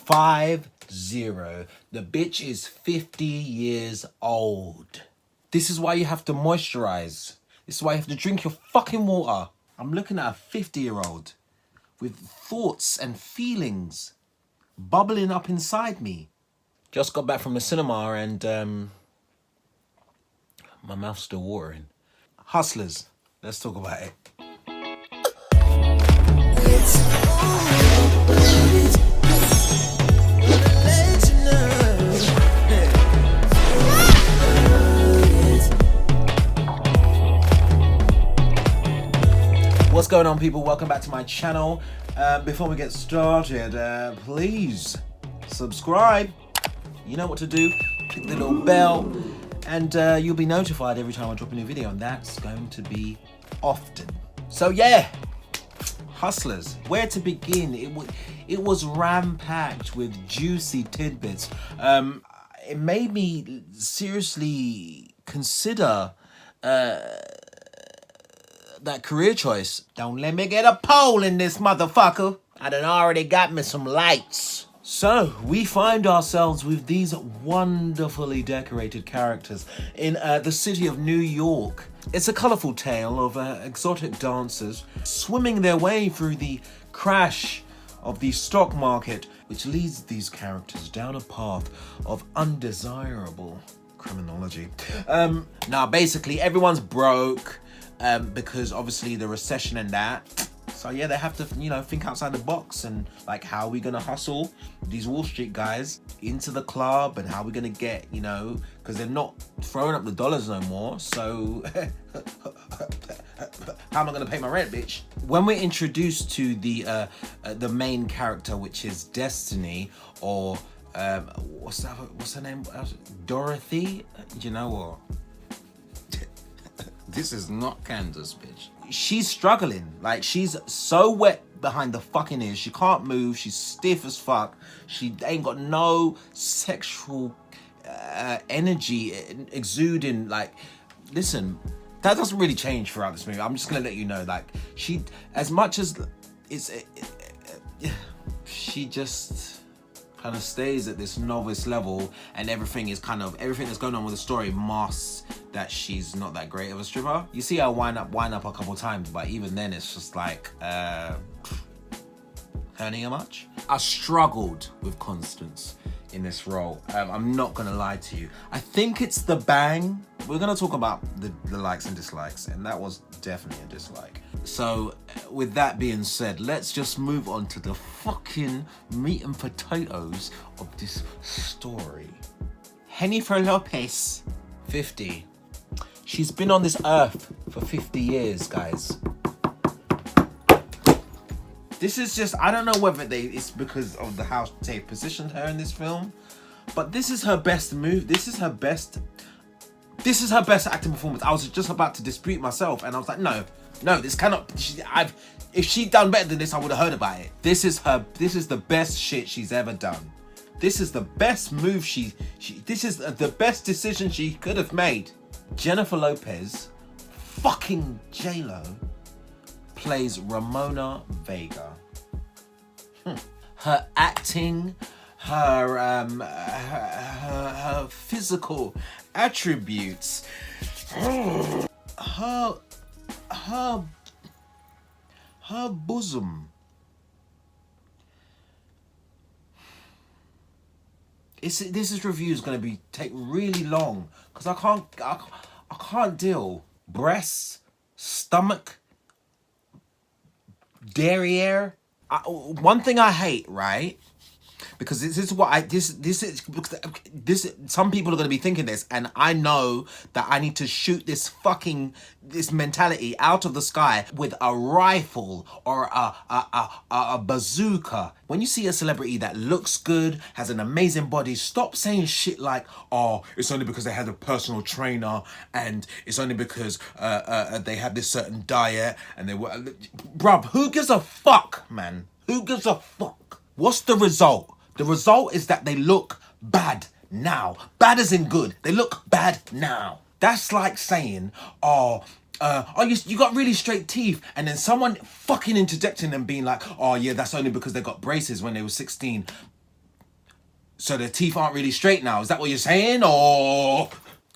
50. The bitch is 50 years old. This is why you have to moisturize. This is why you have to drink your fucking water. I'm looking at a 50-year-old with thoughts and feelings bubbling up inside me. Just got back from the cinema and my mouth's still watering. Hustlers, let's talk about it. What's going on, people? Welcome back to my channel. Before we get started, please subscribe. You know what to do. Click the little bell and you'll be notified every time I drop a new video, and that's going to be often. So yeah, Hustlers, where to begin? It was ram-packed with juicy tidbits. It made me seriously consider that career choice. Don't let me get a pole in this motherfucker. I done already got me some lights. So we find ourselves with these wonderfully decorated characters in the city of New York. It's a colourful tale of exotic dancers swimming their way through the crash of the stock market, which leads these characters down a path of undesirable criminology. Now basically everyone's broke because obviously the recession and that. So yeah, they have to, think outside the box and like, how are we gonna hustle these Wall Street guys into the club, and how are we gonna get, because they're not throwing up the dollars no more. So how am I gonna pay my rent, bitch? When we're introduced to the main character, which is Destiny, or what's her name? Dorothy. You know what? This is not Candace, bitch. She's struggling. Like, she's so wet behind the fucking ears. She can't move. She's stiff as fuck. She ain't got no sexual energy exuding. Like, listen, that doesn't really change throughout this movie. I'm just gonna let you know. Like, she, as much as she just kind of stays at this novice level, and everything that's going on with the story masks that she's not that great of a stripper. You see her wind up a couple times, but even then it's just like, hurting her much? I struggled with Constance in this role. I'm not gonna lie to you. I think it's the bang. We're gonna talk about the likes and dislikes, and that was definitely a dislike. So with that being said, let's just move on to the fucking meat and potatoes of this story. Jennifer Lopez, 50. She's been on this earth for 50 years, guys. This is just, I don't know whether it's because of how they positioned her in this film, but this is her best move. This is her best acting performance. I was just about to dispute myself, and I was like, no, this cannot. If she'd done better than this, I would have heard about it. This is the best shit she's ever done. This is the best move this is the best decision she could have made. Jennifer Lopez, fucking J.Lo, plays Ramona Vega. Her acting, her physical attributes, her bosom. This review is going to take really long because I can't deal. Breasts, stomach, derriere. One thing I hate, right? Because some people are going to be thinking this, and I know that I need to shoot this mentality out of the sky with a rifle or a bazooka. When you see a celebrity that looks good, has an amazing body, stop saying shit like, oh, it's only because they had a personal trainer, and it's only because they had this certain diet, and they were... Bruv, who gives a fuck, man? Who gives a fuck? What's the result? The result is that they look bad now. Bad as in good. They look bad now. That's like saying, you got really straight teeth, and then someone fucking interjecting and being like, oh yeah, that's only because they got braces when they were 16. So the teeth aren't really straight now. Is that what you're saying? Or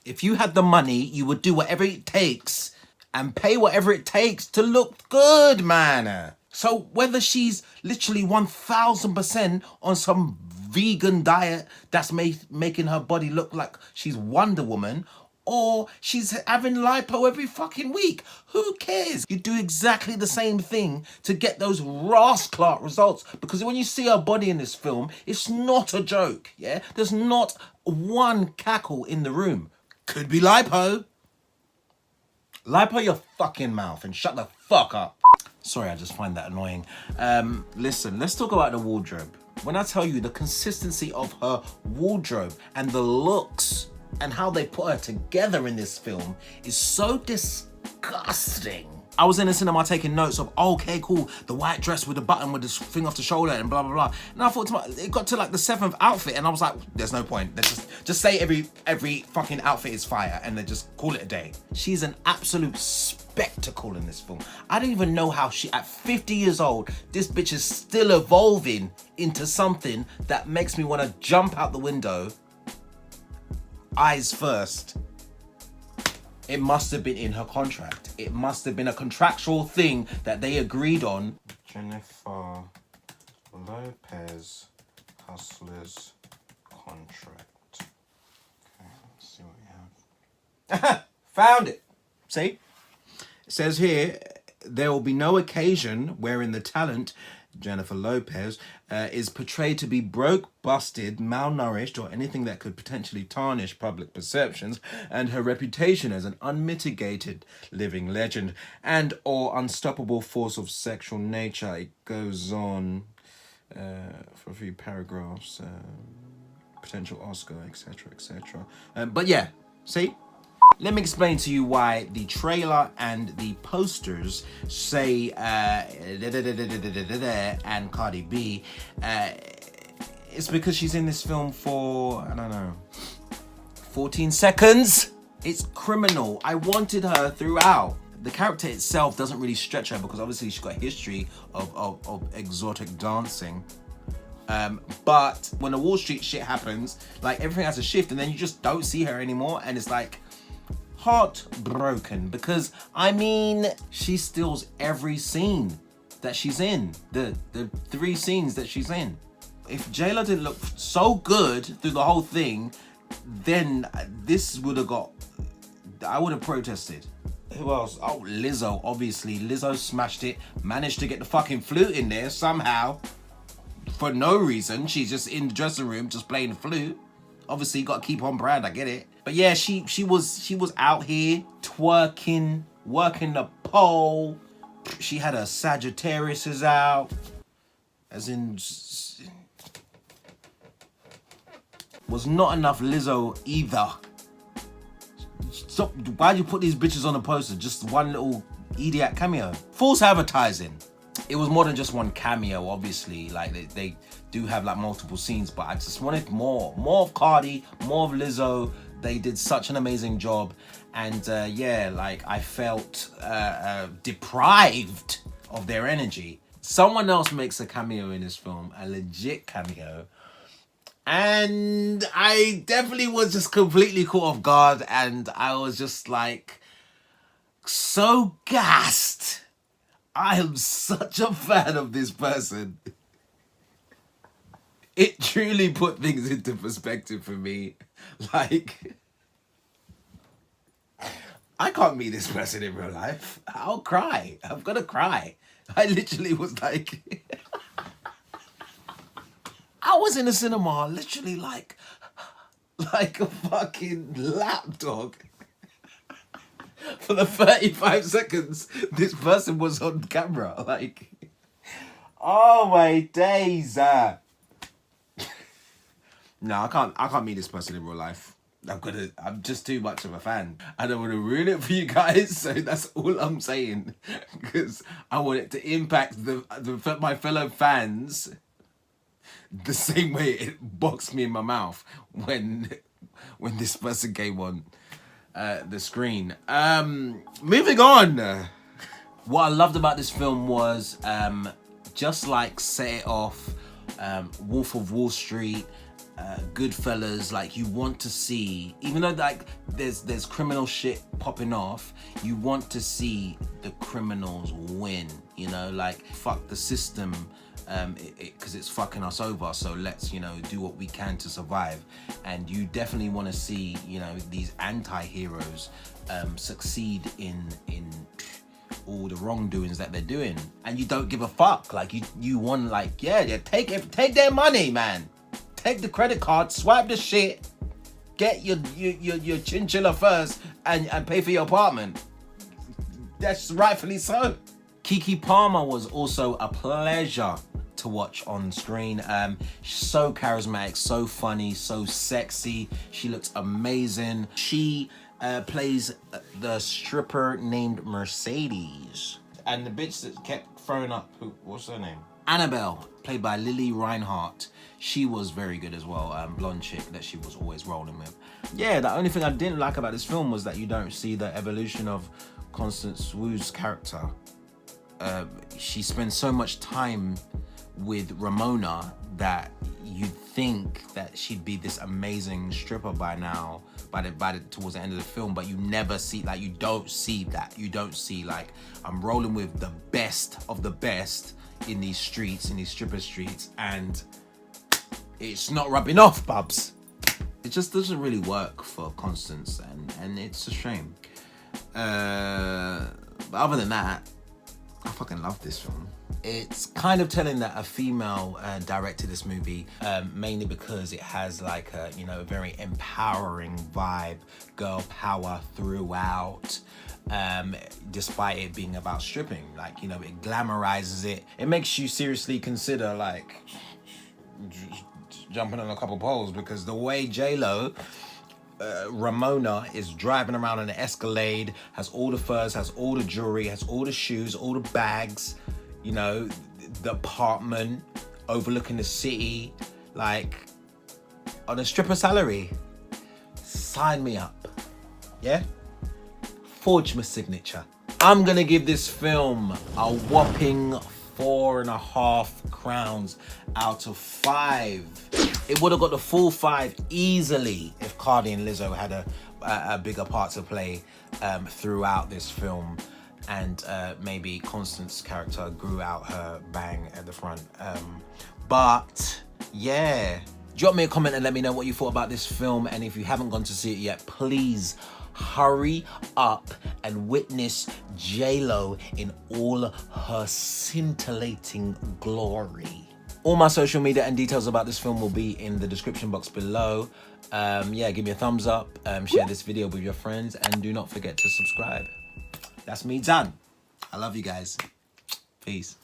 if you had the money, you would do whatever it takes and pay whatever it takes to look good, man. So whether she's literally 1000% on some vegan diet that's making her body look like she's Wonder Woman, or she's having lipo every fucking week, who cares? You do exactly the same thing to get those Ross-Clark results. Because when you see her body in this film, it's not a joke, yeah? There's not one cackle in the room. Could be lipo. Lipo your fucking mouth and shut the fuck up. Sorry, I just find that annoying. Listen, let's talk about the wardrobe. When I tell you the consistency of her wardrobe and the looks and how they put her together in this film is so disgusting. I was in the cinema taking notes of, okay, cool, the white dress with the button with the thing off the shoulder and blah, blah, blah. And I thought, it got to like the 7th outfit and I was like, there's no point. Let's just say every fucking outfit is fire and then just call it a day. She's an absolute spectacle in this film. I don't even know how she, at 50 years old, this bitch is still evolving into something that makes me want to jump out the window, eyes first. It must have been in her contract. It must have been a contractual thing that they agreed on. Jennifer Lopez Hustler's contract. Okay, let's see what we have. Found it. See? It says here, there will be no occasion wherein the talent, Jennifer Lopez, is portrayed to be broke, busted, malnourished, or anything that could potentially tarnish public perceptions and her reputation as an unmitigated living legend and or unstoppable force of sexual nature. It goes on for a few paragraphs, potential Oscar, etc., etc. But yeah, see? Let me explain to you why the trailer and the posters say and Cardi B. It's because she's in this film for, I don't know, 14 seconds. It's criminal. I wanted her throughout. The character itself doesn't really stretch her because obviously she's got a history of exotic dancing. But when the Wall Street shit happens, like everything has a shift and then you just don't see her anymore and it's like, heartbroken, because I mean she steals every scene that she's in, the 3 scenes that she's in. If J.Lo didn't look so good through the whole thing, then this would have got, I would have protested. Who else? Oh, Lizzo, obviously. Lizzo smashed it, managed to get the fucking flute in there somehow for no reason. She's just in the dressing room just playing the flute. Obviously, you got to keep on brand, I get it. But yeah, she was out here twerking, working the pole. She had her Sagittariuses out. As in, was not enough Lizzo either. Stop, why'd you put these bitches on a poster? Just one little idiot cameo. False advertising. It was more than just one cameo, obviously. Like they do have like multiple scenes, but I just wanted more of Cardi, more of Lizzo. They did such an amazing job, and yeah, like I felt deprived of their energy. Someone else makes a cameo in this film, a legit cameo, and I definitely was just completely caught off guard, and I was just like so gassed. I am such a fan of this person. It truly put things into perspective for me. Like, I can't meet this person in real life. I'll cry. I'm gonna cry. I literally was like, I was in the cinema literally like a fucking lapdog. For the 35 seconds this person was on camera, like, oh my days. No, I can't meet this person in real life. I'm just too much of a fan. I don't want to ruin it for you guys, so that's all I'm saying. Because I want it to impact my fellow fans the same way it boxed me in my mouth when this person came on the screen. Moving on. What I loved about this film was just like Set It Off, Wolf of Wall Street, Goodfellas. Like, you want to see, even though like there's criminal shit popping off, you want to see the criminals win, you know, like fuck the system, because it's fucking us over, so let's, you know, do what we can to survive. And you definitely want to see, you know, these anti-heroes succeed in all the wrongdoings that they're doing, and you don't give a fuck. Like, you want, like, yeah, take their money, man. Take the credit card, swipe the shit, get your chinchilla first, and pay for your apartment. That's rightfully so. Keke Palmer was also a pleasure to watch on screen. She's so charismatic, so funny, so sexy. She looks amazing. She plays the stripper named Mercedes. And the bitch that kept throwing up, what's her name? Annabelle, played by Lily Reinhardt. She was very good as well, blonde chick that she was always rolling with. Yeah, the only thing I didn't like about this film was that you don't see the evolution of Constance Wu's character. She spends so much time with Ramona that you'd think that she'd be this amazing stripper by now, towards the end of the film, but you never see, like, you don't see that. You don't see, like, I'm rolling with the best of the best in these streets, in these stripper streets, and it's not rubbing off, bubs. It just doesn't really work for Constance, and it's a shame. But other than that, I fucking love this film. It's kind of telling that a female directed this movie, mainly because it has like a, you know, a very empowering vibe, girl power throughout, despite it being about stripping. Like, you know, it glamorizes it. It makes you seriously consider, like, jumping on a couple poles, because the way J.Lo, Ramona, is driving around in an Escalade, has all the furs, has all the jewelry, has all the shoes, all the bags, you know, the apartment overlooking the city, like, on a stripper salary. Sign me up. Yeah? Forge my signature. I'm gonna give this film a whopping 4.5 crowns out of 5. It would have got the full 5 easily if Cardi and Lizzo had a bigger part to play throughout this film, and maybe Constance's character grew out her bang at the front. But yeah, drop me a comment and let me know what you thought about this film, and if you haven't gone to see it yet, please hurry up and witness J.Lo in all her scintillating glory. All my social media and details about this film will be in the description box below. Yeah, give me a thumbs up, share this video with your friends, and do not forget to subscribe. That's me done. I love you guys. Peace.